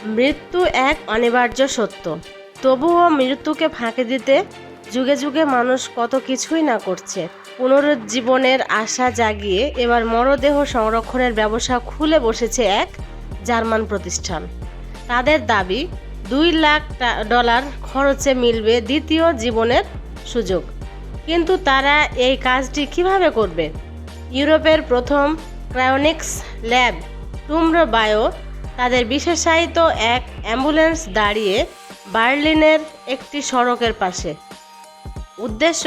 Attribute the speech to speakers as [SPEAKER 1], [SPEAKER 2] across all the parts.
[SPEAKER 1] মৃত্যু এক অনিবার্য সত্য, তবুও মৃত্যুকে ফাঁকি দিতে যুগে যুগে মানুষ কত কিছুই না করছে। পুনরুজ্জীবনের আশা জাগিয়ে এবার মরদেহ সংরক্ষণের ব্যবসা খুলে বসেছে এক জার্মান প্রতিষ্ঠান। তাদের দাবি $2 লাখ খরচে মিলবে দ্বিতীয় জীবনের সুযোগ। কিন্তু তারা এই কাজটি কিভাবে করবে? ইউরোপের প্রথম ক্রায়োনিক্স ল্যাব টুমরো বায়ো তাদের বিশেষায়িত এক অ্যাম্বুলেন্স দাঁড়িয়ে বার্লিনের একটি সড়কের পাশে। উদ্দেশ্য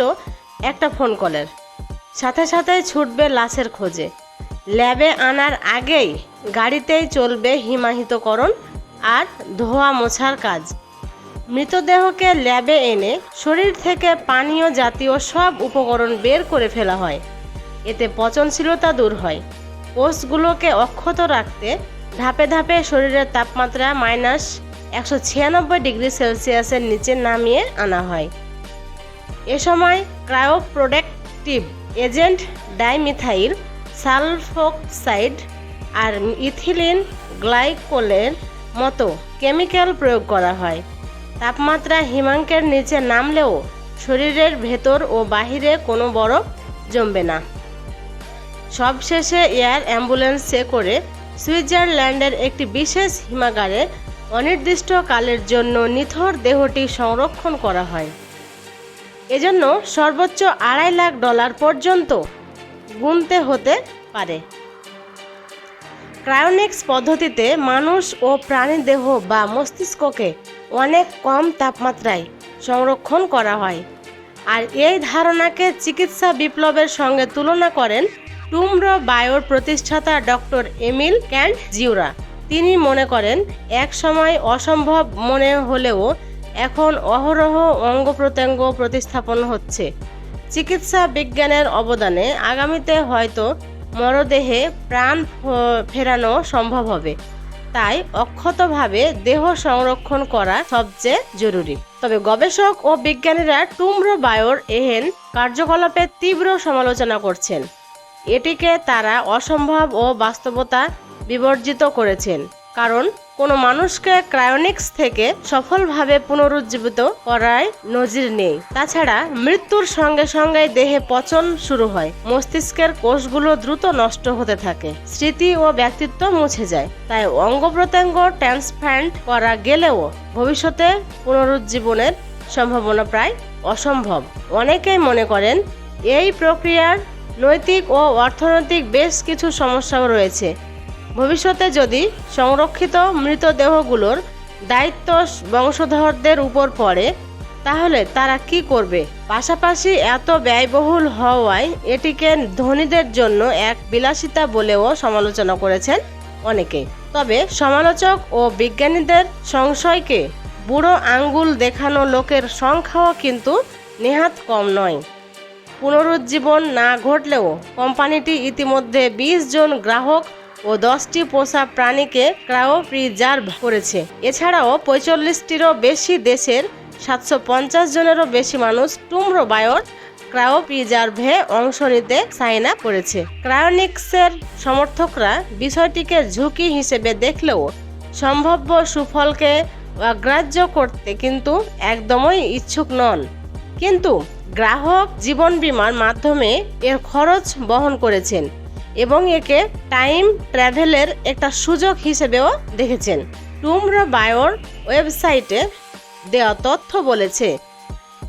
[SPEAKER 1] একটা ফোন কলের, সাথে সাথেই ছুটবে লাশের খোঁজে। ল্যাবে আনার আগেই গাড়িতেই চলবে হিমায়িতকরণ আর ধোয়া মোছার কাজ। মৃতদেহকে ল্যাবে এনে শরীর থেকে পানীয় জাতীয় সব উপকরণ বের করে ফেলা হয়। এতে পচনশীলতা দূর হয়। কোষগুলোকে অক্ষত রাখতে ধাপে ধাপে শরীরের তাপমাত্রা -196 ডিগ্রি সেলসিয়াসের নিচে নামিয়ে আনা হয়। এ সময় ক্রায়োপ্রোটেক্টিভ এজেন্ট ডাইমিথাইল সালফোক্সাইড আর ইথিলিন গ্লাইকোলের মতো কেমিক্যাল প্রয়োগ করা হয়। তাপমাত্রা হিমাঙ্কের নিচে নামলেও শরীরের ভেতর ও বাহিরে কোনো বরফ জমবে না। সবশেষে এয়ার অ্যাম্বুলেন্সে করে সুইজারল্যান্ডের একটি বিশেষ হিমাগারে অনির্দিষ্টকালের জন্য নিথর দেহটি সংরক্ষণ করা হয়। এজন্য সর্বোচ্চ $2.5 লাখ পর্যন্ত গুনতে হতে পারে। ক্রায়োনিক্স পদ্ধতিতে মানুষ ও প্রাণী দেহ বা মস্তিষ্ককে অনেক কম তাপমাত্রায় সংরক্ষণ করা হয়। আর এই ধারণাকে চিকিৎসা বিপ্লবের সঙ্গে তুলনা করেন টুমরো বায়োর প্রতিষ্ঠাতা ডক্টর এমিল ক্যান্ট-জিউরা। তিনি মনে করেন, এক সময় অসম্ভব মনে হলেও এখন অহরহ অঙ্গ প্রত্যঙ্গ প্রতিস্থাপন হচ্ছে। চিকিৎসা বিজ্ঞানের অবদানে আগামীতে হয়তো মরদেহে প্রাণ ফেরানো সম্ভব হবে। তাই অক্ষতভাবে দেহ সংরক্ষণ করা সবচেয়ে জরুরি। তবে গবেষক ও বিজ্ঞানীরা টুমরো বায়োর এহেন কার্যকলাপের তীব্র সমালোচনা করছেন। এটিকে তারা অসম্ভব ও বাস্তবতা বিবর্জিত করেছেন, কারণ কোনো মানুষকে ক্রায়োনিক্স থেকে সফলভাবে পুনরুজ্জীবিত করার নজির নেই। তাছাড়া মৃত্যুর সঙ্গে সঙ্গে দেহে পচন শুরু হয়, মস্তিষ্কের কোষগুলো দ্রুত নষ্ট হতে থাকে, স্মৃতি ও ব্যক্তিত্ব মুছে যায়। তাই অঙ্গ প্রত্যঙ্গ ট্রান্সপ্লান্ট করা গেলেও ভবিষ্যতে পুনরুজ্জীবনের সম্ভাবনা প্রায় অসম্ভব। অনেকেই মনে করেন এই প্রক্রিয়ার নৈতিক ও অর্থনৈতিক বেশ কিছু সমস্যাও রয়েছে। ভবিষ্যতে যদি সংরক্ষিত মৃতদেহগুলোর দায়িত্ব বংশধরদের উপর পড়ে, তাহলে তারা কি করবে? পাশাপাশি এত ব্যয়বহুল হওয়ায় এটিকে ধনীদের জন্য এক বিলাসিতা বলেও সমালোচনা করেছেন অনেকেই। তবে সমালোচক ও বিজ্ঞানীদের সংশয়কে বুড়ো আঙ্গুল দেখানো লোকের সংখ্যাও কিন্তু নেহাত কম নয়। পুনরুজ্জীবন না ঘটলেও কোম্পানিটি ইতিমধ্যে 20 জন গ্রাহক ও 10টি পোষা প্রাণীকে ক্রায়োপ্রিজার্ভ করেছে। এছাড়াও 45টিরও বেশি দেশের 750 জনেরও বেশি মানুষ টুমরো বায়োর ক্রায়োপ্রিজার্ভে অংশ নিতে সাইন আপ করেছে। ক্রায়োনিক্সের সমর্থকরা বিষয়টিকে ঝুঁকি হিসেবে দেখলেও সম্ভাব্য সুফলকে অগ্রাহ্য করতে কিন্তু একদমই ইচ্ছুক নন। কিন্তু গ্রাহক জীবন বীমার মাধ্যমে এর খরচ বহন করেছেন এবং একে টাইম ট্রাভেলের একটা সুযোগ হিসেবেও দেখেছেন। টুমরো বায়োর ওয়েবসাইটে দেওয়া তথ্য বলেছে,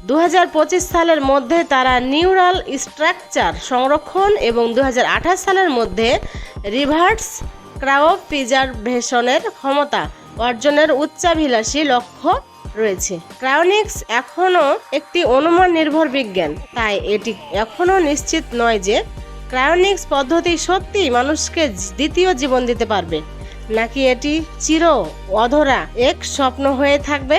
[SPEAKER 1] 2025 সালের মধ্যে তারা নিউরাল স্ট্রাকচার সংরক্ষণ এবং 2028 সালের মধ্যে রিভার্স ক্রায়োপ্রিজারভেশনের ক্ষমতা অর্জনের উচ্চাভিলাষী লক্ষ্য রয়েছে। ক্রায়োনিক্স এখনও একটি অনুমান নির্ভর বিজ্ঞান, তাই এটি এখনও নিশ্চিত নয় যে ক্রায়োনিক্স পদ্ধতি সত্যিই মানুষকে দ্বিতীয় জীবন দিতে পারবে, নাকি এটি চির অধরা এক স্বপ্ন হয়ে থাকবে।